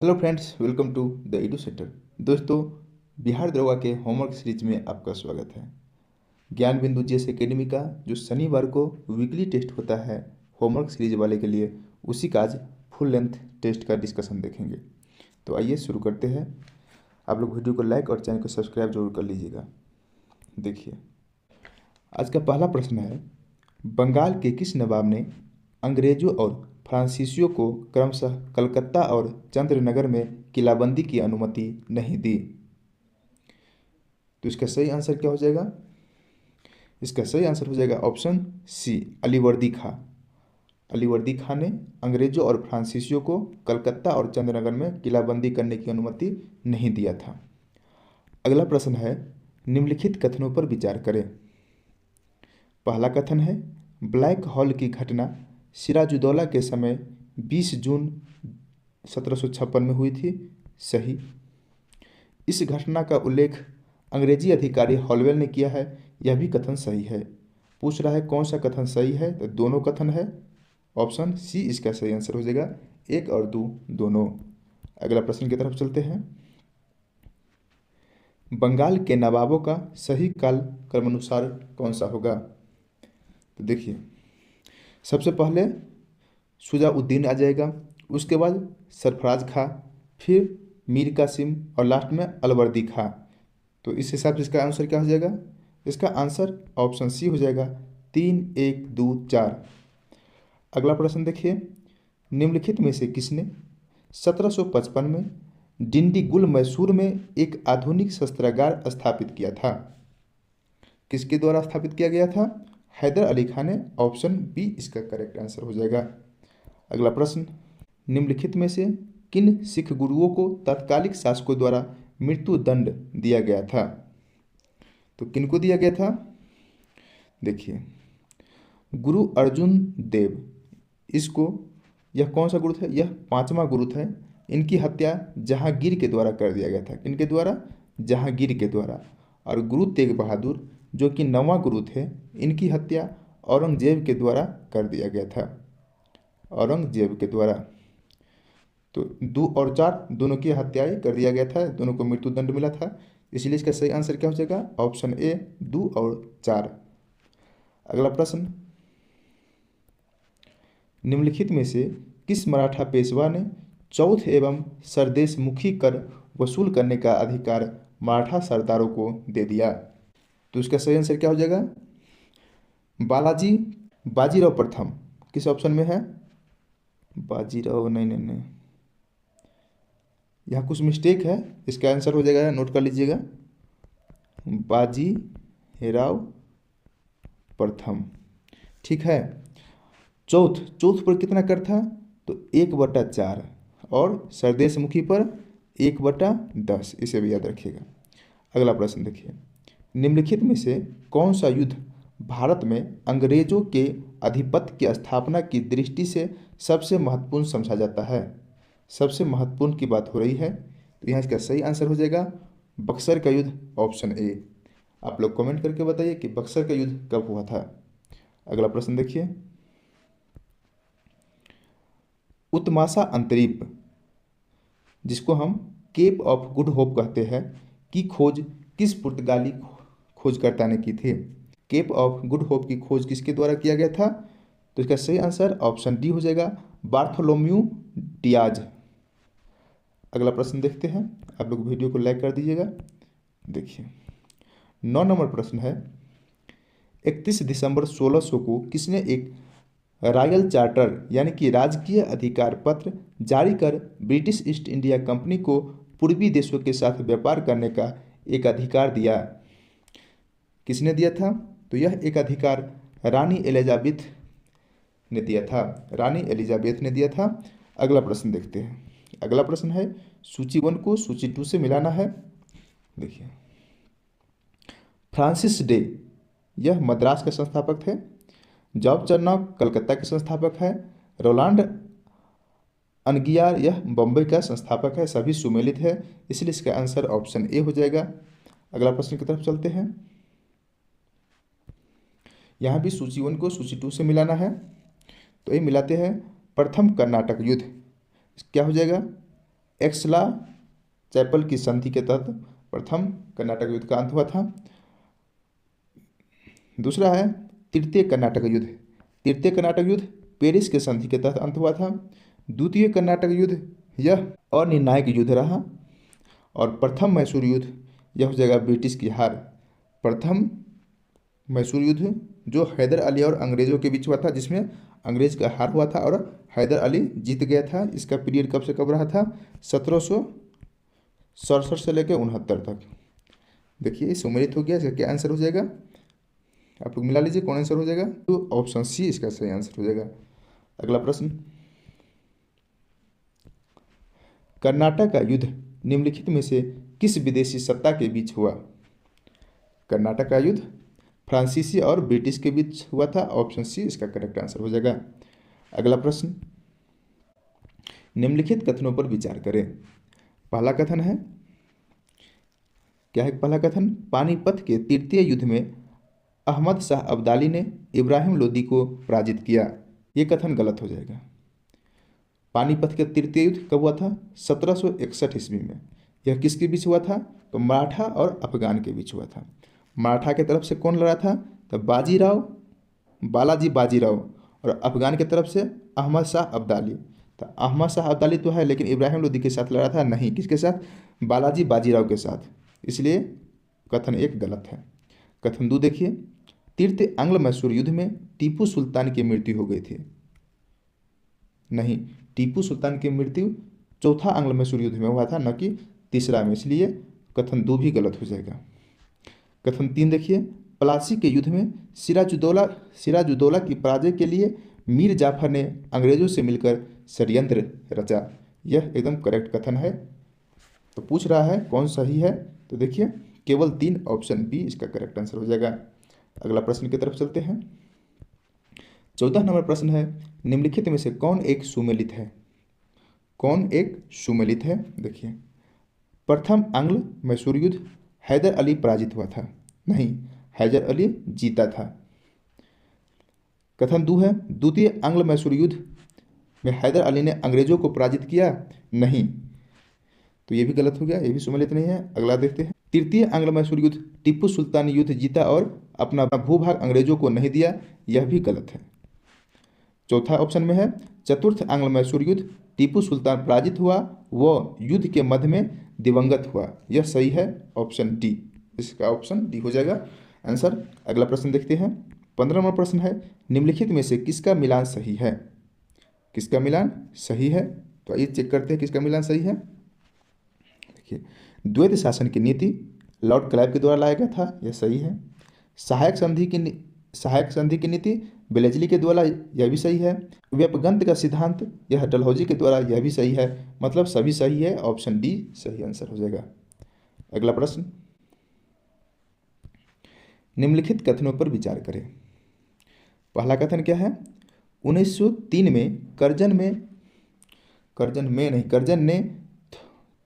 Hello friends, welcome to the edu centre. दोस्तों, बिहार दरोगा के होमवर्क सीरीज में आपका स्वागत है। ज्ञान बिंदु जीएस एकेडमी का जो शनिवार को वीकली टेस्ट होता है होमवर्क सीरीज वाले के लिए, उसी का आज फुल लेंथ टेस्ट का डिस्कशन देखेंगे। तो आइए शुरू करते हैं। आप लोग वीडियो को लाइक और चैनल को सब्सक्राइब जरूर कर लीजिएगा। देखिए, आज का पहला प्रश्न है, बंगाल के किस नवाब ने अंग्रेजों और फ्रांसीसियों को क्रमशः कलकत्ता और चंद्रनगर में किलाबंदी की अनुमति नहीं दी? तो इसका सही आंसर क्या हो जाएगा? इसका सही आंसर हो जाएगा ऑप्शन सी, अलीवर्दी खां। अलीवर्दी खां ने अंग्रेजों और फ्रांसीसियों को कलकत्ता और चंद्रनगर में किलाबंदी करने की अनुमति नहीं दिया था। अगला प्रश्न है, निम्नलिखित कथनों पर विचार करें। पहला कथन है, ब्लैक हॉल की घटना सिराजुद्दौला के समय 20 जून 1756 में हुई थी। सही। इस घटना का उल्लेख अंग्रेजी अधिकारी हॉलवेल ने किया है। यह भी कथन सही है। पूछ रहा है कौन सा कथन सही है, तो दोनों कथन है। ऑप्शन सी इसका सही आंसर हो जाएगा, 1 और 2 दोनों। अगला प्रश्न की तरफ चलते हैं। बंगाल के नवाबों का सही काल क्रमानुसार कौन सा होगा? तो देखिए, सबसे पहले शुजाउद्दीन आ जाएगा, उसके बाद सरफराज खां, फिर मीर कासिम और लास्ट में अलवर्दी खां। तो इस हिसाब से इसका आंसर क्या हो जाएगा? इसका आंसर ऑप्शन सी हो जाएगा, 3, 1, 2, 4। अगला प्रश्न देखिए, निम्नलिखित में से किसने 1755 में डिंडीगुल मैसूर में एक आधुनिक शस्त्रागार स्थापित किया था? किसके द्वारा स्थापित किया गया था? हैदर अली खान ने। ऑप्शन बी इसका करेक्ट आंसर हो जाएगा। अगला प्रश्न, निम्नलिखित में से किन सिख गुरुओं को तत्कालिक शासकों द्वारा मृत्यु दंड दिया गया था? तो किनको दिया गया था? देखिए, गुरु अर्जुन देव, इसको, यह कौन सा गुरु था? यह 5वां गुरु था। इनकी हत्या जहांगीर के द्वारा कर दिया गया था। किनके द्वारा? जहांगीर के द्वारा। और गुरु तेग बहादुर, जो कि 9वां गुरु थे, इनकी हत्या औरंगजेब के द्वारा कर दिया गया था। औरंगजेब के द्वारा। तो 2 और 4 दोनों की हत्याएं कर दिया गया था, दोनों को मृत्युदंड मिला था। इसलिए इसका सही आंसर क्या हो जाएगा? ऑप्शन ए, 2 और 4। अगला प्रश्न, निम्नलिखित में से किस मराठा पेशवा ने चौथ एवं सरदेशमुखी कर वसूल करने का अधिकार मराठा सरदारों को दे दिया? तो इसका सही आंसर क्या हो जाएगा? बालाजी बाजीराव प्रथम। किस ऑप्शन में है? बाजीराव, नहीं नहीं नहीं, यहाँ कुछ मिस्टेक है। इसका आंसर हो जाएगा, नोट कर लीजिएगा, बाजीराव प्रथम। ठीक है। चौथ पर कितना कर था? तो 1/4, और सरदेशमुखी पर 1/10। इसे भी याद रखिएगा। अगला प्रश्न देखिए, निम्नलिखित में से कौन सा युद्ध भारत में अंग्रेजों के आधिपत्य की स्थापना की दृष्टि से सबसे महत्वपूर्ण समझा जाता है? सबसे महत्वपूर्ण की बात हो रही है, तो यहाँ इसका सही आंसर हो जाएगा बक्सर का युद्ध, ऑप्शन ए। आप लोग कमेंट करके बताइए कि बक्सर का युद्ध कब हुआ था। अगला प्रश्न देखिए, उत्माशा अंतरीप, जिसको हम केप ऑफ गुड होप कहते हैं, की खोज किस पुर्तगाली खोजकर्ता ने की थी? केप ऑफ गुड होप की खोज किसके द्वारा किया गया था? तो इसका सही आंसर ऑप्शन डी हो जाएगा, बार्थोलोम्यू डियाज। अगला प्रश्न देखते हैं। आप लोग वीडियो को लाइक कर दीजिएगा। देखिए, 9 नंबर प्रश्न है, 31 दिसंबर 1600 को किसने एक रॉयल चार्टर यानी कि राजकीय अधिकार पत्र जारी कर ब्रिटिश ईस्ट इंडिया कंपनी को पूर्वी देशों के साथ व्यापार करने का एक अधिकार दिया? किसने दिया था? तो यह एक अधिकार रानी एलिजाबेथ ने दिया था। रानी एलिजाबेथ ने दिया था। अगला प्रश्न देखते हैं। अगला प्रश्न है, सूची 1 को सूची 2 से मिलाना है। देखिए, फ्रांसिस डे, यह मद्रास का संस्थापक है। जॉब चर्नॉक कलकत्ता के संस्थापक है। रोलांड अनगियार, यह बम्बई का संस्थापक है। सभी सुमेलित है, इसलिए इसका आंसर ऑप्शन ए हो जाएगा। अगला प्रश्न की तरफ चलते हैं। यहाँ भी सूची 1 को सूची 2 से मिलाना है, तो ये मिलाते हैं। प्रथम कर्नाटक युद्ध क्या हो जाएगा? एक्सला चैपल की संधि के तहत प्रथम कर्नाटक युद्ध का अंत हुआ था। दूसरा है तृतीय कर्नाटक युद्ध। तृतीय कर्नाटक युद्ध पेरिस के संधि के तहत अंत हुआ था। द्वितीय कर्नाटक युद्ध यह अनिर्णायक युद्ध रहा। और प्रथम मैसूर युद्ध यह हो जाएगा ब्रिटिश की हार। प्रथम मैसूर युद्ध जो हैदर अली और अंग्रेज़ों के बीच हुआ था, जिसमें अंग्रेज का हार हुआ था और हैदर अली जीत गया था। इसका पीरियड कब से कब रहा था? 1767 से लेकर 69 तक। देखिए सम्मिलित हो गया। इसका क्या आंसर हो जाएगा? आप लोग मिला लीजिए कौन आंसर हो जाएगा। तो ऑप्शन सी इसका सही आंसर हो जाएगा। अगला प्रश्न, कर्नाटक का युद्ध निम्नलिखित में से किस विदेशी सत्ता के बीच हुआ? कर्नाटक का युद्ध फ्रांसीसी और ब्रिटिश के बीच हुआ था। ऑप्शन सी इसका करेक्ट आंसर हो जाएगा। अगला प्रश्न, निम्नलिखित कथनों पर विचार करें। पहला कथन है, क्या है पहला कथन? पानीपत के तृतीय युद्ध में अहमद शाह अब्दाली ने इब्राहिम लोदी को पराजित किया। ये कथन गलत हो जाएगा। पानीपत के तृतीय युद्ध कब हुआ था? 1761 ईस्वी में। यह किसके बीच हुआ था? तो मराठा और अफगान के बीच हुआ था। मराठा की तरफ से कौन लड़ा था? तो बालाजी बाजीराव। और अफगान की तरफ से अहमद शाह अब्दाली। तो अहमद शाह अब्दाली तो है, लेकिन इब्राहिम लोदी के साथ लड़ा था नहीं। किसके साथ? बालाजी बाजीराव के साथ। इसलिए कथन एक गलत है। कथन दो देखिए, तृतीय आंग्ल मैसूर युद्ध में टीपू सुल्तान की मृत्यु हो गई थी। नहीं, टीपू सुल्तान की मृत्यु चौथा आंग्ल मैसूर युद्ध में हुआ था, न कि तीसरा में। इसलिए कथन दो भी गलत हो जाएगा। कथन तीन देखिए, प्लासी के युद्ध में सिराजुद्दौला की पराजय के लिए मीर जाफर ने अंग्रेजों से मिलकर षड्यंत्र रचा। यह एकदम करेक्ट कथन है। तो पूछ रहा है कौन सही है, तो देखिए केवल 3 ऑप्शन बी इसका करेक्ट आंसर हो जाएगा। अगला प्रश्न की तरफ चलते हैं। 14 नंबर प्रश्न है, निम्नलिखित में से कौन एक सुमेलित है? कौन एक सुमेलित है? देखिए, प्रथम आंग्ल मैसूर युद्ध हैदर अली पराजित हुआ था। नहीं, हैदर अली जीता था। कथन दो है, द्वितीय आंग्ल मैसूर युद्ध में हैदर अली ने अंग्रेजों को पराजित किया। नहीं, तो ये भी गलत हो गया, ये भी सुमेलित नहीं है। अगला देखते हैं, तृतीय आंग्ल मैसूर युद्ध टीपू सुल्तान युद्ध जीता और अपना भूभाग अंग्रेजों को नहीं दिया। यह भी गलत है। चौथा ऑप्शन में है, चतुर्थ आंग्ल मैसूर युद्ध टीपू सुल्तान पराजित हुआ, वह युद्ध के मध्य में दिवंगत हुआ। यह सही है, ऑप्शन डी। इसका ऑप्शन डी हो जाएगा आंसर। अगला प्रश्न देखते हैं। 15 नंबर प्रश्न है, निम्नलिखित में से किसका मिलान सही है? किसका मिलान सही है? तो आइए चेक करते हैं किसका मिलान सही है। देखिए, द्वैत शासन की नीति लॉर्ड क्लाइव के द्वारा लाया गया था, यह सही है। सहायक संधि की नीति बेलेजली के द्वारा, यह भी सही है। व्यपगंत का सिद्धांत यह डलहौजी के द्वारा, यह भी सही है। मतलब सभी सही है, ऑप्शन डी सही आंसर हो जाएगा। अगला प्रश्न, निम्नलिखित कथनों पर विचार करें। पहला कथन क्या है? 1903 में कर्जन ने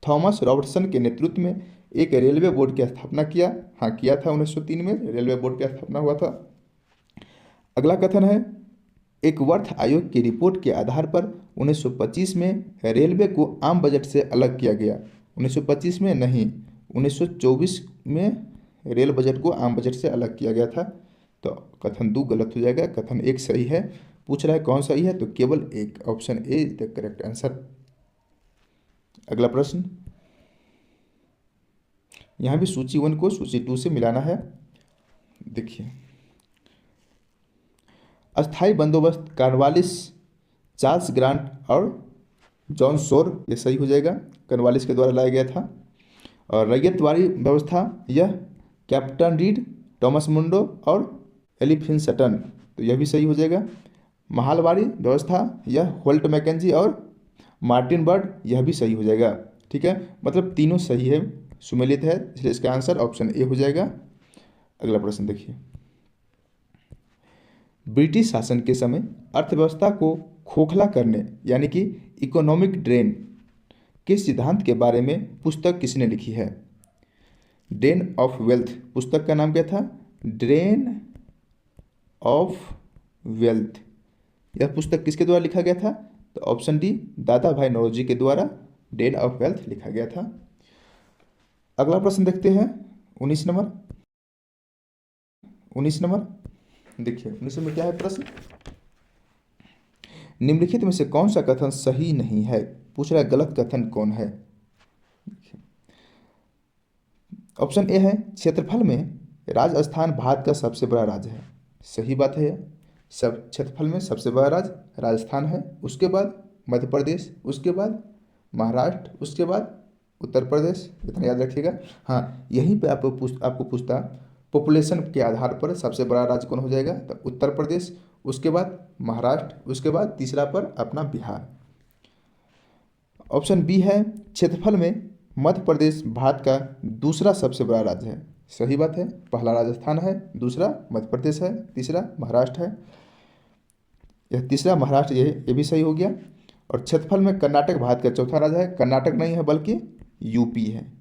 थॉमस रॉबर्टसन के नेतृत्व में एक रेलवे बोर्ड की स्थापना किया। हाँ, किया था। 1903 में रेलवे बोर्ड की स्थापना हुआ था। अगला कथन है, एक वर्थ आयोग की रिपोर्ट के आधार पर 1925 में रेलवे को आम बजट से अलग किया गया। 1925 में नहीं, 1924 में रेल बजट को आम बजट से अलग किया गया था। तो कथन 2 गलत हो जाएगा। कथन 1 सही है। पूछ रहा है कौन सही है, तो केवल एक, option A is the correct answer. अगला प्रश्न, यहाँ भी सूची 1 को सूची 2 से मिलाना है। देखिए, अस्थाई बंदोबस्त कॉर्नवालिस, चार्ल्स ग्रांट और जॉन शोर, ये सही हो जाएगा। कॉर्नवालिस के द्वारा लाया गया था। और रैयतवाड़ी व्यवस्था, यह कैप्टन रीड, टॉमस मुंडो और एलिफिंस्टन, तो यह भी सही हो जाएगा। महालवाड़ी व्यवस्था, यह होल्ट मैकेंजी और मार्टिन बर्ड, यह भी सही हो जाएगा। ठीक है, मतलब तीनों सही है, सुमेलित है, इसलिए इसका आंसर ऑप्शन ए हो जाएगा। अगला प्रश्न देखिए, ब्रिटिश शासन के समय अर्थव्यवस्था को खोखला करने यानी कि इकोनॉमिक ड्रेन के सिद्धांत के बारे में पुस्तक किसने लिखी है? ड्रेन ऑफ वेल्थ, पुस्तक का नाम क्या था? Drain of wealth. यह पुस्तक किसके द्वारा लिखा गया था? तो ऑप्शन डी, दादा भाई नौरोजी के द्वारा डेन ऑफ वेल्थ लिखा गया था। अगला प्रश्न देखते हैं 19 नंबर। 19 नंबर देखिए, 19 में क्या है प्रश्न, निम्नलिखित में से कौन सा कथन सही नहीं है, पूछ रहा है गलत कथन कौन है। ऑप्शन ए है, क्षेत्रफल में राजस्थान भारत का सबसे बड़ा राज्य है। सही बात है, सब क्षेत्रफल में सबसे बड़ा राज्य राजस्थान है, उसके बाद मध्य प्रदेश, उसके बाद महाराष्ट्र, उसके बाद उत्तर प्रदेश, इतना याद रखिएगा। हाँ, यहीं पे आपको पूछता पॉपुलेशन के आधार पर सबसे बड़ा राज्य कौन हो जाएगा, तो उत्तर प्रदेश, उसके बाद महाराष्ट्र, उसके बाद तीसरा पर अपना बिहार। ऑप्शन बी है, क्षेत्रफल में मध्य प्रदेश भारत का दूसरा सबसे बड़ा राज्य है। सही बात है, पहला राजस्थान है, दूसरा मध्य प्रदेश है, तीसरा महाराष्ट्र है। यह तीसरा महाराष्ट्र, ये भी सही हो गया। और क्षेत्रफल में कर्नाटक भारत का चौथा राज्य है, कर्नाटक नहीं है बल्कि यूपी है।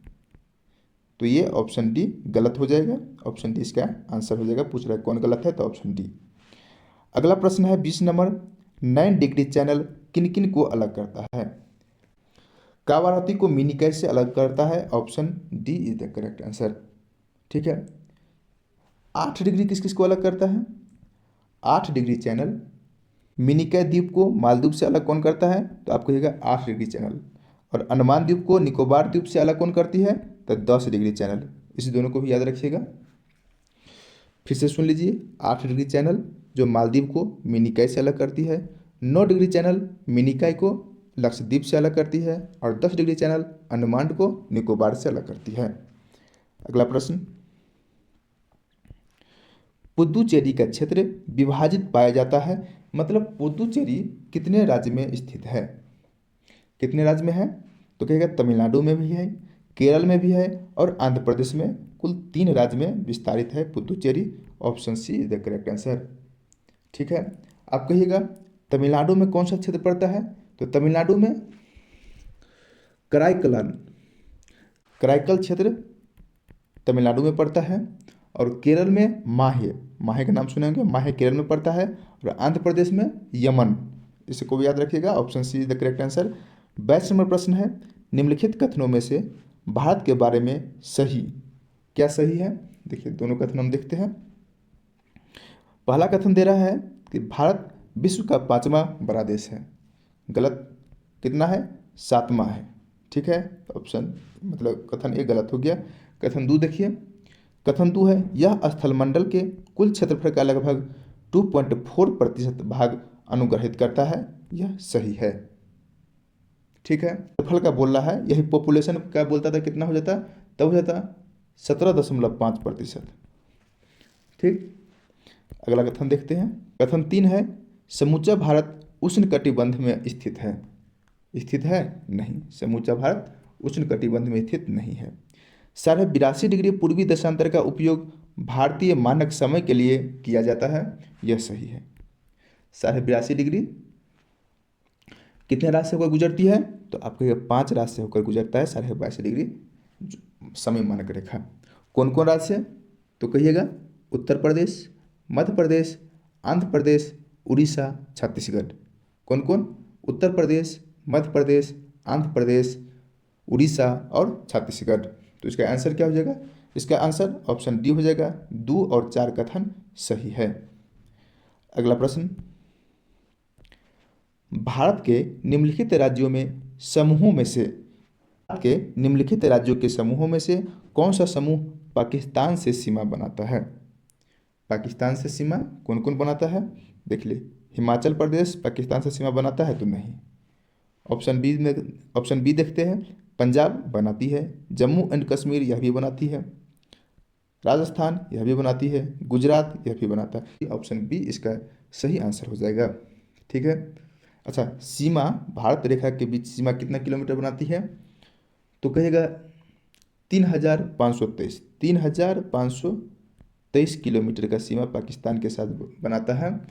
तो ये ऑप्शन डी गलत हो जाएगा, ऑप्शन डी इसका आंसर हो जाएगा। पूछ रहा है कौन गलत है, तो ऑप्शन डी। अगला प्रश्न है 20 नंबर, 9 डिग्री चैनल किन किन को अलग करता है। कावाराती को मिनी कैश से अलग करता है, option D is the correct answer. ठीक है, 8 डिग्री किस किस को अलग करता है, 8 डिग्री चैनल मिनिकॉय द्वीप को मालदीव से अलग कौन करता है, तो आपको कहिएगा 8 डिग्री चैनल। और अंडमान द्वीप को निकोबार द्वीप से अलग कौन करती है, तो 10 डिग्री चैनल। इस दोनों को भी याद रखिएगा। फिर से सुन लीजिए, 8 डिग्री चैनल जो मालदीव को मिनिकॉय से अलग करती है, 9 डिग्री चैनल मिनिकॉय को लक्षद्वीप से अलग करती है, और 10 डिग्री चैनल अंडमान को निकोबार से अलग करती है। अगला प्रश्न, पुदुचेरी का क्षेत्र विभाजित पाया जाता है, मतलब पुदुचेरी कितने राज्य में स्थित है, कितने राज्य में है, तो कहेगा तमिलनाडु में भी है, केरल में भी है, और आंध्र प्रदेश में। कुल 3 राज्य में विस्तारित है Puducherry. Option C is the correct answer. ठीक है, आप कहिएगा तमिलनाडु में कौन सा क्षेत्र पड़ता है, तो तमिलनाडु में कराईकलन, कराईकल क्षेत्र तमिलनाडु में पड़ता है। और केरल में माहे, माहे का नाम सुने होंगे, माहे केरल में पड़ता है। और आंध्र प्रदेश में यमन, इसको भी याद रखिएगा। Option C is the correct answer. 22 number प्रश्न है, निम्नलिखित कथनों में से भारत के बारे में सही क्या सही है। देखिए दोनों कथन हम देखते हैं। पहला कथन दे रहा है कि भारत विश्व का 5वां बड़ा देश है। गलत कितना है, 7वां है। ठीक है, तो ऑप्शन मतलब कथन ए गलत हो गया। कथन 2 देखिए, कथन 2 है, यह स्थलमंडल के कुल क्षेत्रफल का लगभग 2.4% भाग अनुग्रहित करता है। यह सही है। ठीक है, क्षेत्रफल का बोल रहा है, यही पॉपुलेशन का बोलता था कितना हो जाता, तब हो जाता 17.5%। ठीक, अगला कथन देखते हैं। कथन 3 है, समूचा भारत उष्णकटिबंध में स्थित है। स्थित है नहीं, समूचा भारत उष्णकटिबंध में स्थित नहीं है। 82.5 डिग्री पूर्वी दशांतर का उपयोग भारतीय मानक समय के लिए किया जाता है। यह सही है। 82.5 डिग्री कितने राज्य से होकर गुजरती है, तो आपको 5 राज्य से होकर गुजरता है 82.5 डिग्री समय मानक रेखा। कौन कौन राज्य से, तो कहिएगा उत्तर प्रदेश, मध्य प्रदेश, आंध्र प्रदेश, उड़ीसा, छत्तीसगढ़। कौन कौन, उत्तर प्रदेश, मध्य प्रदेश, आंध्र प्रदेश, उड़ीसा और छत्तीसगढ़। तो इसका आंसर क्या हो जाएगा, इसका आंसर ऑप्शन डी हो जाएगा। 2 और 4 कथन सही है। अगला प्रश्न, भारत के निम्नलिखित राज्यों में समूहों में से भारत के निम्नलिखित राज्यों के समूहों में से कौन सा समूह पाकिस्तान से सीमा बनाता है। पाकिस्तान से सीमा कौन कौन बनाता है, देख ले, हिमाचल प्रदेश पाकिस्तान से सीमा बनाता है तो नहीं। ऑप्शन बी देखते हैं, पंजाब बनाती है, जम्मू एंड कश्मीर यह भी बनाती है, राजस्थान यह भी बनाती है, गुजरात यह भी बनाता है। ऑप्शन बी इसका सही आंसर हो जाएगा। ठीक है, अच्छा, सीमा भारत रेखा के बीच सीमा कितना किलोमीटर बनाती है, तो कहेगा 3,523 किलोमीटर का सीमा पाकिस्तान के साथ बनाता है।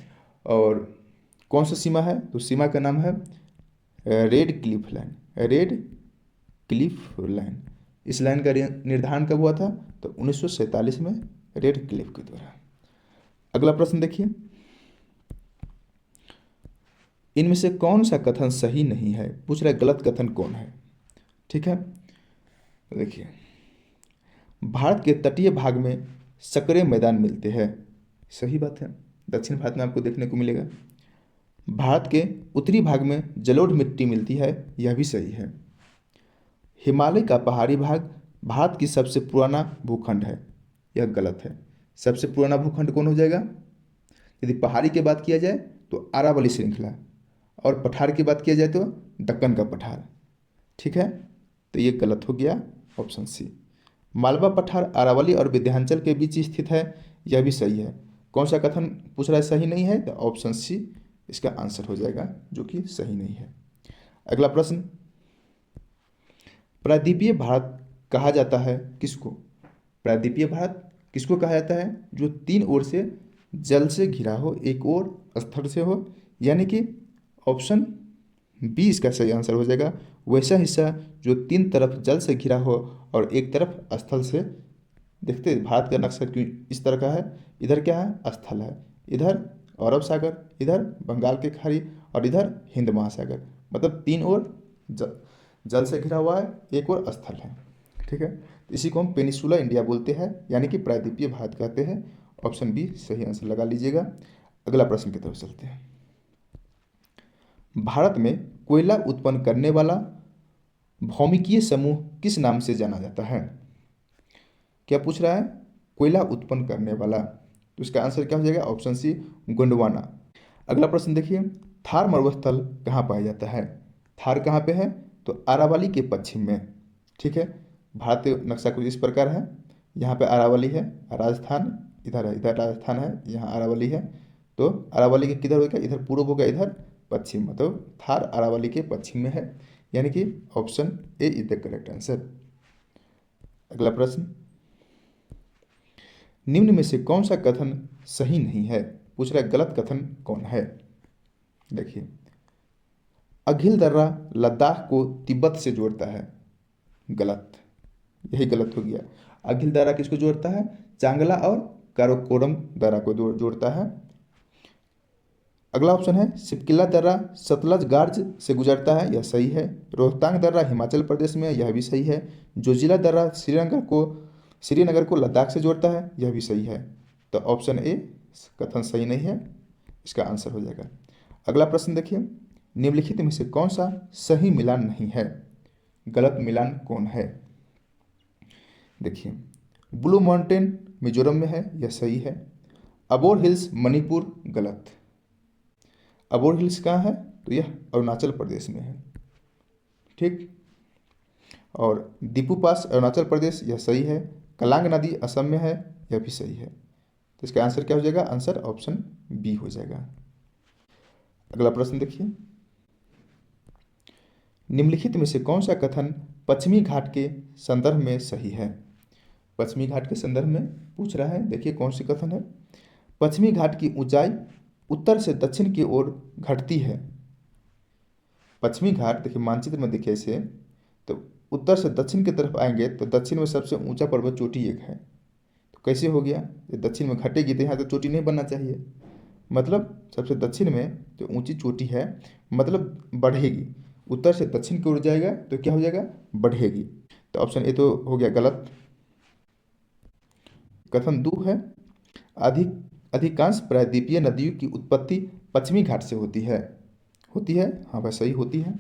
और कौन सा सीमा है, तो सीमा का नाम है red Cliff line, red Cliff line. इस लाइन का निर्धारण कब हुआ था, तो 1947 में रेड क्लिफ के द्वारा। अगला प्रश्न देखिए, इनमें से कौन सा कथन सही नहीं है, पूछ रहा है गलत कथन कौन है। ठीक है, तो देखिए भारत के तटीय भाग में संकरे मैदान मिलते हैं, सही बात है। दक्षिण भारत में आपको देखने को मिलेगा। भारत के उत्तरी भाग में जलोढ़ मिट्टी मिलती है, यह भी सही है। हिमालय का पहाड़ी भाग भारत की सबसे पुराना भूखंड है, यह गलत है। सबसे पुराना भूखंड कौन हो जाएगा? यदि पहाड़ी की बात किया जाए तो अरावली श्रृंखला, और पठार की बात किया जाए तो दक्कन का पठार। ठीक है, तो ये गलत हो गया, ऑप्शन सी। मालवा पठार अरावली और विंध्याचल के बीच स्थित है, यह भी सही है। कौन सा कथन पूछ रहा है सही नहीं है? तो ऑप्शन सी इसका आंसर हो जाएगा, जो कि सही नहीं है। अगला प्रश्न, प्रायद्वीपीय भारत कहा जाता है किसको? प्रायद्वीपीय भारत किसको कहा जाता है? जो तीन ओर से जल से घिरा हो, एक ओर स्थल से हो, यानी कि ऑप्शन बी इसका सही आंसर हो जाएगा। वैसा हिस्सा जो तीन तरफ जल से घिरा हो और एक तरफ स्थल से। देखते हैं भारत का नक्शा क्यों इस तरह का है। इधर क्या है? स्थल है, इधर अरब सागर, इधर बंगाल की खाड़ी और इधर हिंद महासागर। मतलब तीन ओर जल से घिरा हुआ है, एक और स्थल है। ठीक है, इसी को हम पेनिसुला इंडिया बोलते हैं, यानी कि प्रायद्वीपीय भारत कहते हैं। ऑप्शन बी सही आंसर लगा लीजिएगा। अगला प्रश्न की तरफ चलते हैं। भारत में कोयला उत्पन्न करने वाला भौमिकीय समूह किस नाम से जाना जाता है? क्या पूछ रहा है? कोयला उत्पन्न करने वाला, तो इसका आंसर क्या हो जाएगा? Option C Gondwana. अगला प्रश्न देखिए, थार मरुस्थल कहाँ पाया जाता है? थार कहाँ पे है? तो अरावली के पश्चिम में। ठीक है, भारतीय नक्शा कुछ इस प्रकार है। यहाँ पे अरावली है, राजस्थान इधर है, इधर राजस्थान है, यहाँ अरावली है। तो अरावली के किधर हो गया? इधर पूर्व हो गया, इधर पश्चिम। मतलब थार अरावली के पश्चिम में है, यानी कि option A is the correct answer. अगला प्रश्न, निम्न में से कौन सा कथन सही नहीं है? पूछ रहा है गलत कथन कौन है। देखिए, अघिल दर्रा लद्दाख को तिब्बत से जोड़ता है, गलत, यही गलत हो गया। अघिल दर्रा किसको जोड़ता है? चांगला और काराकोरम दर्रा को जोड़ता है। अगला ऑप्शन है सिपकिला दर्रा सतलज गार्ज से गुजरता है, यह सही है। रोहतांग दर्रा हिमाचल प्रदेश में है, यह भी सही है। जोजिला दर्रा श्रीनगर को लद्दाख से जोड़ता है, यह भी सही है। तो ऑप्शन ए कथन सही नहीं है, इसका आंसर हो जाएगा। अगला प्रश्न देखिए, निम्नलिखित में से कौन सा सही मिलान नहीं है? गलत मिलान कौन है? देखिए, ब्लू माउंटेन मिजोरम में है, यह सही है। अबोर हिल्स मणिपुर, गलत। अबोर हिल्स कहाँ है? तो यह अरुणाचल प्रदेश में है। ठीक, और दीपू पास अरुणाचल प्रदेश, यह सही है। कलांग नदी असम में है, यह भी सही है। तो इसका आंसर क्या हो जाएगा? आंसर ऑप्शन बी हो जाएगा। अगला प्रश्न देखिए, निम्नलिखित में से कौन सा कथन पश्चिमी घाट के संदर्भ में सही है? पश्चिमी घाट के संदर्भ में पूछ रहा है, देखिए कौन सी कथन है। पश्चिमी घाट की ऊंचाई उत्तर से दक्षिण की ओर घटती है। पश्चिमी घाट देखिए मानचित्र में देखिए इसे, तो उत्तर से दक्षिण की तरफ आएंगे तो दक्षिण में सबसे ऊंचा पर्वत चोटी एक है। तो कैसे हो गया? ये दक्षिण में घटेगी तो यहाँ तो चोटी नहीं बनना चाहिए। मतलब सबसे दक्षिण में जो ऊंची चोटी है, मतलब बढ़ेगी। उत्तर से दक्षिण की ओर जाएगा तो क्या हो जाएगा? बढ़ेगी। तो ऑप्शन ए तो हो गया गलत। कथन दो है, अधिकांश प्रायद्वीपीय नदियों की उत्पत्ति पश्चिमी घाट से होती है। होती है, हाँ भाई सही होती है।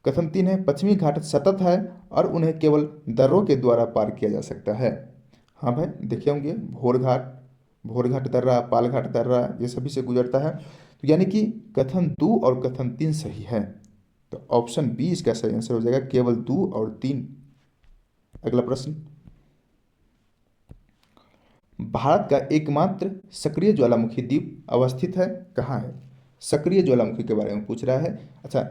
कथन तीन है, पश्चिमी घाट सतत है और उन्हें केवल दर्रों के द्वारा पार किया जा सकता है। हाँ भाई देखे होंगे, भोर घाट दर्रा, पाल घाट दर्रा, ये सभी से गुजरता है। तो यानी कि कथन दो और कथन तीन सही है। तो ऑप्शन बी इसका सही आंसर हो जाएगा, केवल दो और तीन। अगला प्रश्न, भारत का एकमात्र सक्रिय ज्वालामुखी द्वीप अवस्थित है कहाँ है? सक्रिय ज्वालामुखी के बारे में पूछ रहा है। अच्छा,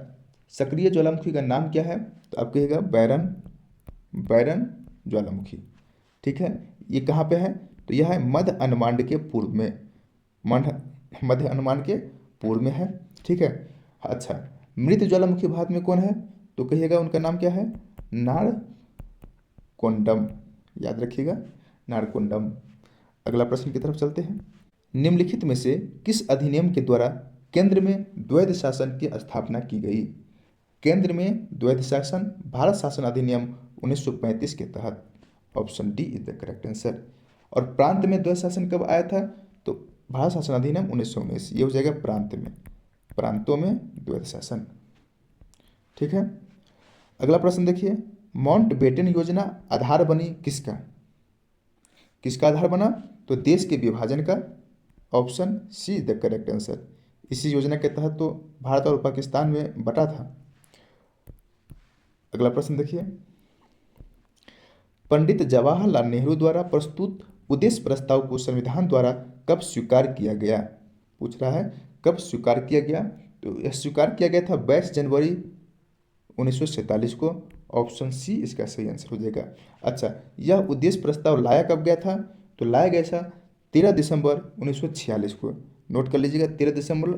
सक्रिय ज्वालामुखी का नाम क्या है? तो आप कहिएगा बैरन ज्वालामुखी। ठीक है, ये कहाँ पे है? तो यह है मध्य अंडमान के पूर्व में, मध्य अंडमान के पूर्व में है। ठीक है, अच्छा, मृत ज्वालामुखी भारत में कौन है? तो कहिएगा उनका नाम क्या है? नारकोंडम, याद रखिएगा, नारकोंडम। अगला प्रश्न की तरफ चलते हैं। निम्नलिखित में से किस अधिनियम के द्वारा केंद्र में द्वैध शासन की स्थापना की गई? केंद्र में द्वैध शासन भारत शासन अधिनियम 1935 के तहत। Option D is the correct answer. और प्रांत में द्वैध शासन कब आया था? तो भारत शासन अधिनियम 1919, ये हो जाएगा प्रांत में, प्रांतों में द्वैध शासन। ठीक है, अगला प्रश्न देखिए, माउंटबेटन योजना आधार बनी किसका? किसका आधार बना? तो देश के विभाजन का। Option see the correct answer. इसी योजना के तहत तो भारत और पाकिस्तान में बटा था। अगला प्रश्न देखिए, पंडित जवाहरलाल नेहरू द्वारा प्रस्तुत उद्देश्य प्रस्ताव को संविधान द्वारा कब स्वीकार किया गया? पूछ रहा है कब स्वीकार किया गया। तो यह स्वीकार किया गया था 22 जनवरी 1947 को। ऑप्शन सी इसका सही आंसर हो जाएगा। अच्छा, यह उद्देश्य प्रस्ताव लाया कब गया था? तो लाया गया था 13 दिसंबर 1946 को। नोट कर लीजिएगा, 13 दिसंबर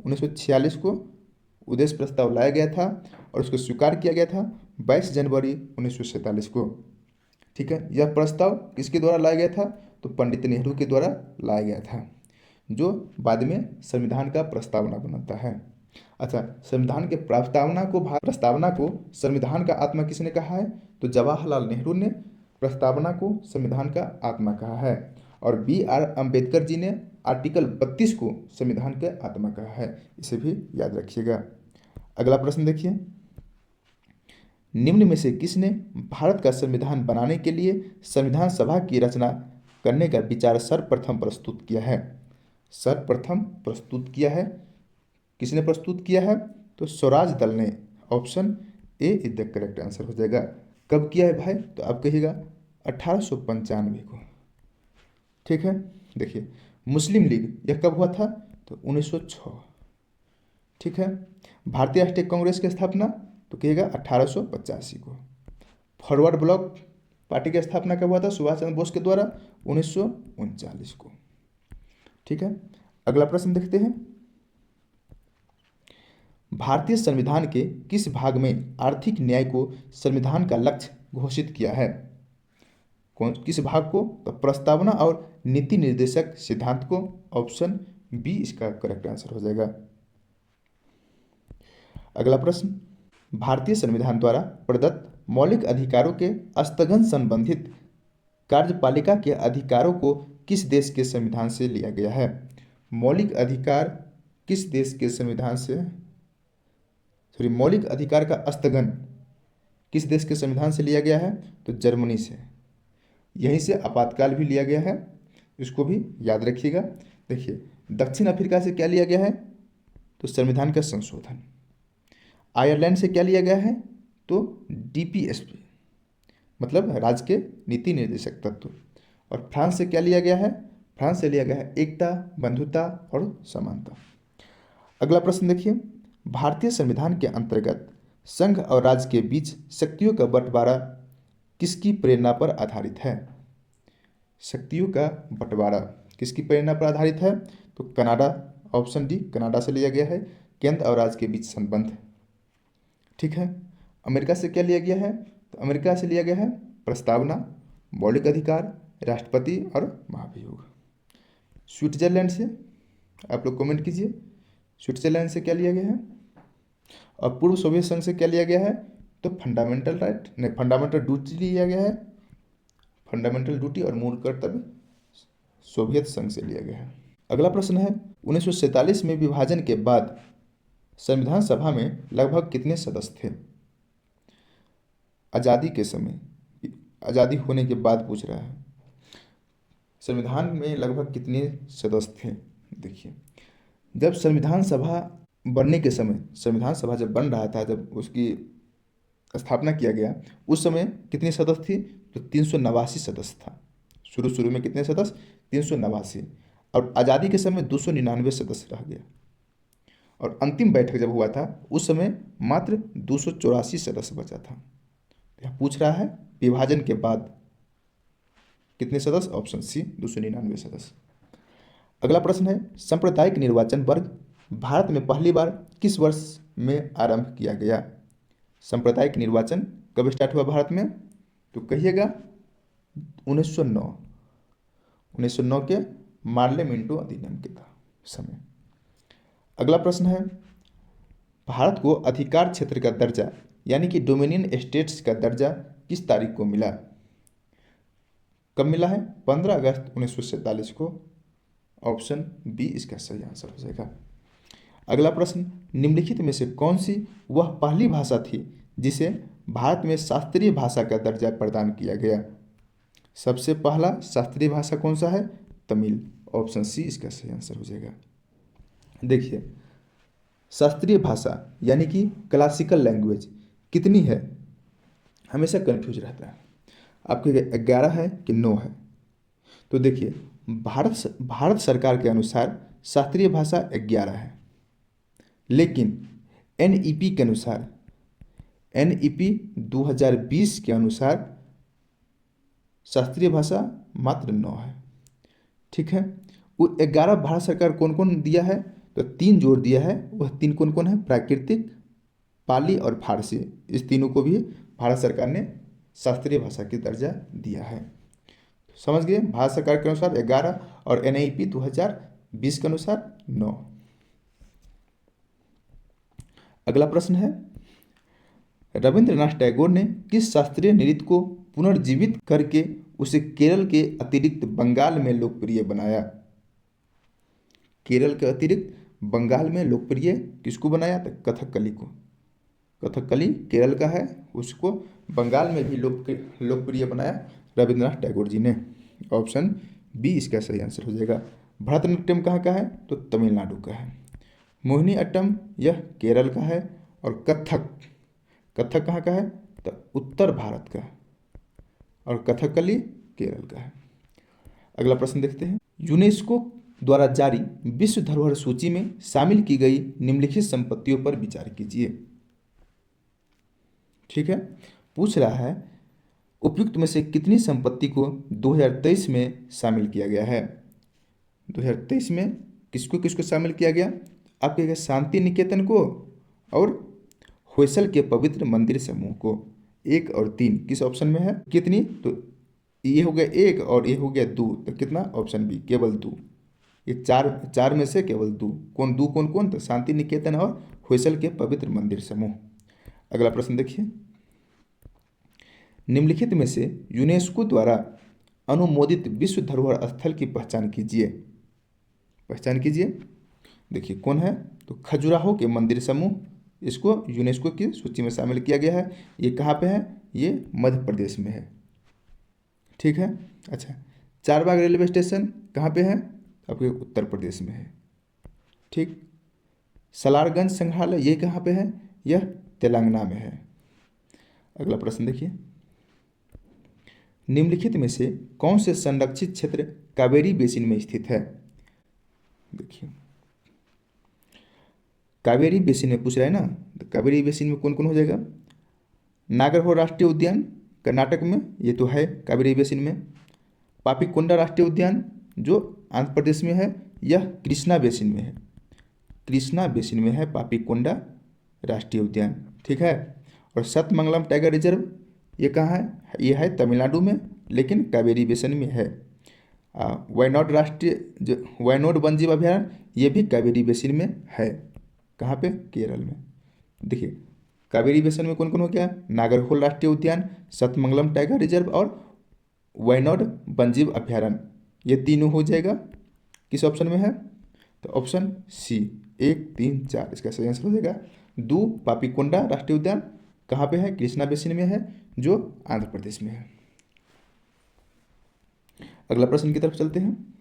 1946 को उद्देश्य प्रस्ताव लाया गया था और उसको स्वीकार किया गया था 22 जनवरी 1947 को। ठीक है, यह प्रस्ताव किसके द्वारा लाया गया था? तो पंडित नेहरू के द्वारा लाया गया था, जो बाद में संविधान का प्रस्तावना बनाता है। अच्छा, संविधान के प्रस्तावना को संविधान का आत्मा किसने कहा है? तो जवाहरलाल नेहरू ने प्रस्तावना को संविधान का आत्मा कहा है और B.R. अम्बेडकर जी ने आर्टिकल 32 को संविधान का आत्मा कहा है। इसे भी याद रखिएगा। अगला प्रश्न देखिए, निम्न में से किसने भारत का संविधान बनाने के लिए संविधान सभा की रचना करने का विचार सर्वप्रथम प्रस्तुत किया है? सर्वप्रथम प्रस्तुत किया है, किसने प्रस्तुत किया है? तो स्वराज दल ने। Option A is the correct answer हो जाएगा। कब किया है भाई? तो आप कहिएगा 1895 को। ठीक है, देखिए मुस्लिम लीग यह कब हुआ था? तो 1906। ठीक है, भारतीय राष्ट्रीय कांग्रेस की स्थापना तो कहिएगा 1885 को। फॉरवर्ड ब्लॉक पार्टी की स्थापना कब हुआ था? सुभाष चंद्र बोस के द्वारा 1939 को। ठीक है, अगला प्रश्न देखते हैं, भारतीय संविधान के किस भाग में आर्थिक न्याय को संविधान का लक्ष्य घोषित किया है? किस भाग को? तो प्रस्तावना और नीति निर्देशक सिद्धांत को। ऑप्शन बी इसका करेक्ट आंसर हो जाएगा। अगला प्रश्न, भारतीय संविधान द्वारा प्रदत्त मौलिक अधिकारों के स्थगन संबंधित कार्यपालिका के अधिकारों को किस देश के संविधान से लिया गया है? मौलिक अधिकार किस देश के संविधान से, मौलिक अधिकार का स्थगन किस देश के संविधान से लिया गया है? तो जर्मनी से। यहीं से आपातकाल भी लिया गया है, इसको भी याद रखिएगा। देखिए, दक्षिण अफ्रीका से क्या लिया गया है? तो संविधान का संशोधन। आयरलैंड से क्या लिया गया है? तो DPSP, मतलब राज्य के नीति निर्देशक तत्व। और फ्रांस से क्या लिया गया है? फ्रांस से लिया गया है एकता, बंधुता और समानता। अगला प्रश्न देखिए, भारतीय संविधान के अंतर्गत संघ और राज्य के बीच शक्तियों का बंटवारा किसकी प्रेरणा पर आधारित है? शक्तियों का बंटवारा किसकी प्रेरणा पर आधारित है? तो कनाडा। ऑप्शन डी कनाडा से लिया गया है, केंद्र और राज्य के बीच संबंध। ठीक है, अमेरिका से क्या लिया गया है? तो अमेरिका से लिया गया है प्रस्तावना, मौलिक अधिकार, राष्ट्रपति और महाभियोग। स्विट्जरलैंड से आप लोग कमेंट कीजिए, स्विट्जरलैंड से क्या लिया गया है? और पूर्व सोवियत संघ से क्या लिया गया है? तो फंडामेंटल राइट नहीं, फंडामेंटल ड्यूटी लिया गया है, फंडामेंटल ड्यूटी और मूल कर्तव्य सोवियत संघ से लिया गया है। अगला प्रश्न है, 1947 में विभाजन के बाद संविधान सभा में लगभग कितने सदस्य थे? आज़ादी के समय, आज़ादी होने के बाद पूछ रहा है, संविधान में लगभग कितने सदस्य थे? देखिए, जब संविधान सभा बनने के समय, संविधान सभा जब बन रहा था, जब उसकी स्थापना किया गया, उस समय कितने सदस्य थी? तो 389 सदस्य था। शुरू में कितने सदस्य? 389। और आज़ादी के समय 299 सदस्य रह गया। और अंतिम बैठक जब हुआ था उस समय मात्र 284 सदस्य बचा था। यह पूछ रहा है विभाजन के बाद कितने सदस्य? ऑप्शन सी 299 सदस्य। अगला प्रश्न है, सांप्रदायिक निर्वाचन वर्ग भारत में पहली बार किस वर्ष में आरंभ किया गया? सांप्रदायिक निर्वाचन कब स्टार्ट हुआ भारत में? तो कहिएगा 1909, 1909 के मार्ले मिंटो अधिनियम के समय। अगला प्रश्न है, भारत को अधिकार क्षेत्र का दर्जा यानी कि डोमिनियन स्टेट्स का दर्जा किस तारीख को मिला? कब मिला है? 15 अगस्त 1947 को। ऑप्शन बी इसका सही आंसर हो जाएगा। अगला प्रश्न, निम्नलिखित में से कौन सी वह पहली भाषा थी जिसे भारत में शास्त्रीय भाषा का दर्जा प्रदान किया गया? सबसे पहला शास्त्रीय भाषा कौन सा है? तमिल। ऑप्शन सी इसका सही आंसर हो जाएगा। देखिए, शास्त्रीय भाषा यानी कि क्लासिकल लैंग्वेज कितनी है? हमेशा कंफ्यूज रहता है, आपके 11 है कि 9 है? तो देखिए, भारत सरकार के अनुसार शास्त्रीय भाषा 11 है, लेकिन एनईपी के अनुसार, एनईपी 2020 के अनुसार शास्त्रीय भाषा मात्र 9 है। ठीक है, वो 11 भारत सरकार कौन कौन दिया है? तो 3 जोड़ दिया है। वह 3 कौन कौन है? प्राकृतिक, पाली और फारसी। इस तीनों को भी भारत सरकार ने शास्त्रीय भाषा की दर्जा दिया है। समझ गए? भारत सरकार के अनुसार 11 और एनईपी 2020 के अनुसार 9। अगला प्रश्न है, रविंद्रनाथ टैगोर ने किस शास्त्रीय नृत्य को पुनर्जीवित करके उसे केरल के अतिरिक्त बंगाल में लोकप्रिय बनाया? केरल के अतिरिक्त बंगाल में लोकप्रिय किसको बनाया? तो कथकली को। कथकली केरल का है, उसको बंगाल में भी लोकप्रिय बनाया रविंद्रनाथ टैगोर जी ने। ऑप्शन बी इसका सही आंसर हो जाएगा। भरतनाट्यम कहाँ का है? तो तमिलनाडु का है। मोहिनी अट्टम यह केरल का है। और कथक, कथक कहाँ का है? तो उत्तर भारत का। और कथकली केरल का है। अगला प्रश्न देखते हैं, यूनेस्को द्वारा जारी विश्व धरोहर सूची में शामिल की गई निम्नलिखित संपत्तियों पर विचार कीजिए। ठीक है, पूछ रहा है उपयुक्त में से कितनी संपत्ति को 2023 में शामिल किया गया है? 2023 में किसको किसको शामिल किया गया? आपके शांति निकेतन को और होयसल के पवित्र मंदिर समूह को। 1 और 3 किस ऑप्शन में है? कितनी? तो ये हो गया 1 और ये हो गया 2, तो कितना? ऑप्शन बी केवल 2। ये चार में से केवल 2। कौन 2? कौन कौन? तो शांति निकेतन और होयसल के पवित्र मंदिर समूह। अगला प्रश्न देखिए, निम्नलिखित में से यूनेस्को द्वारा अनुमोदित विश्व धरोहर स्थल की पहचान कीजिए। पहचान कीजिए। देखिए कौन है? तो खजुराहो के मंदिर समूह, इसको यूनेस्को की सूची में शामिल किया गया है। ये कहाँ पे है? ये मध्य प्रदेश में है। ठीक है, अच्छा, चारबाग रेलवे स्टेशन कहाँ पे है? आपके उत्तर प्रदेश में है। ठीक, सलारगंज संग्रहालय ये कहाँ पे है? यह तेलंगाना में है। अगला प्रश्न देखिए, निम्नलिखित में से कौन से संरक्षित क्षेत्र कावेरी बेसिन में स्थित है? देखिए, कावेरी बेसिन में पूछ रहा है ना, तो कावेरी बेसिन में कौन कौन हो जाएगा? नागरहोल राष्ट्रीय उद्यान कर्नाटक में, ये तो है कावेरी बेसिन में। पापीकोंडा राष्ट्रीय उद्यान जो आंध्र प्रदेश में है, यह कृष्णा बेसिन में है। कृष्णा बेसिन में है पापीकोंडा राष्ट्रीय उद्यान। ठीक है, और सतमंगलम टाइगर रिजर्व ये कहाँ है? ये है तमिलनाडु में, लेकिन कावेरी बेसिन में है। वायनाड राष्ट्रीय जो वायनाड वन्यजीव अभयारण्य ये भी कावेरी बेसिन में है। कहाँ पे? केरल में। देखिए, कावेरी बेसिन में कौन कौन हो गया? नागरहोल राष्ट्रीय उद्यान, सतमंगलम टाइगर रिजर्व और वायनाड वन्यजीव अभयारण्य, ये तीनों हो जाएगा। किस ऑप्शन में है? तो ऑप्शन सी 1, 3, 4 इसका सही आंसर हो जाएगा। 2 पापीकोंडा राष्ट्रीय उद्यान कहाँ पे है? कृष्णा बेसिन में है, जो आंध्र प्रदेश में है। अगला प्रश्न की तरफ चलते हैं,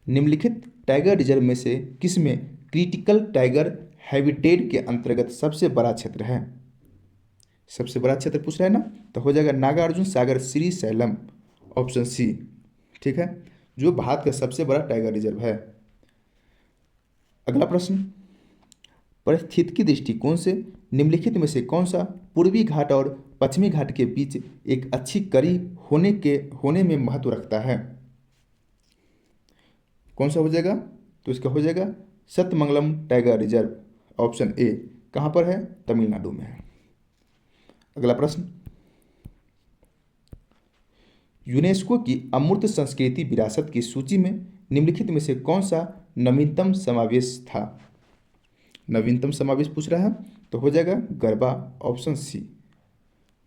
निम्नलिखित टाइगर रिजर्व में से किसमें क्रिटिकल टाइगर हैबिटेट के अंतर्गत सबसे बड़ा क्षेत्र है? सबसे बड़ा क्षेत्र पूछ रहा है ना, तो हो जाएगा Nagarjuna Sagar Srisailam. Option C. ठीक है, जो भारत का सबसे बड़ा टाइगर रिजर्व है। अगला प्रश्न, पारिस्थितिकी दृष्टिकोण से निम्नलिखित में से कौन सा पूर्वी घाट और पश्चिमी घाट के बीच एक अच्छी कड़ी होने में महत्व रखता है? कौन सा हो जाएगा? तो इसका हो जाएगा सतमंगलम टाइगर रिजर्व। Option A. कहाँ पर है? तमिलनाडु में है। अगला प्रश्न, यूनेस्को की अमूर्त संस्कृति विरासत की सूची में निम्नलिखित में से कौन सा नवीनतम समावेश था? नवीनतम समावेश पूछ रहा है तो हो जाएगा गरबा, ऑप्शन सी।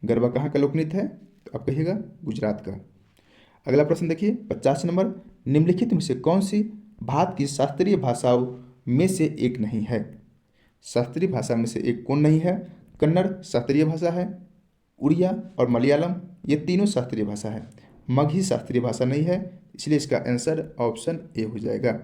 गरबा कहाँ का लोकनृत्य है? तो आप कहिएगा गुजरात का। अगला प्रश्न देखिए 50 नंबर, निम्नलिखित में से कौन सी भारत की शास्त्रीय भाषाओं में से एक नहीं है? शास्त्रीय भाषा में से एक कौन नहीं है? कन्नड़ शास्त्रीय भाषा है, उड़िया और मलयालम ये तीनों शास्त्रीय भाषा है, मगही शास्त्रीय भाषा नहीं है, इसलिए इसका आंसर ऑप्शन ए हो जाएगा।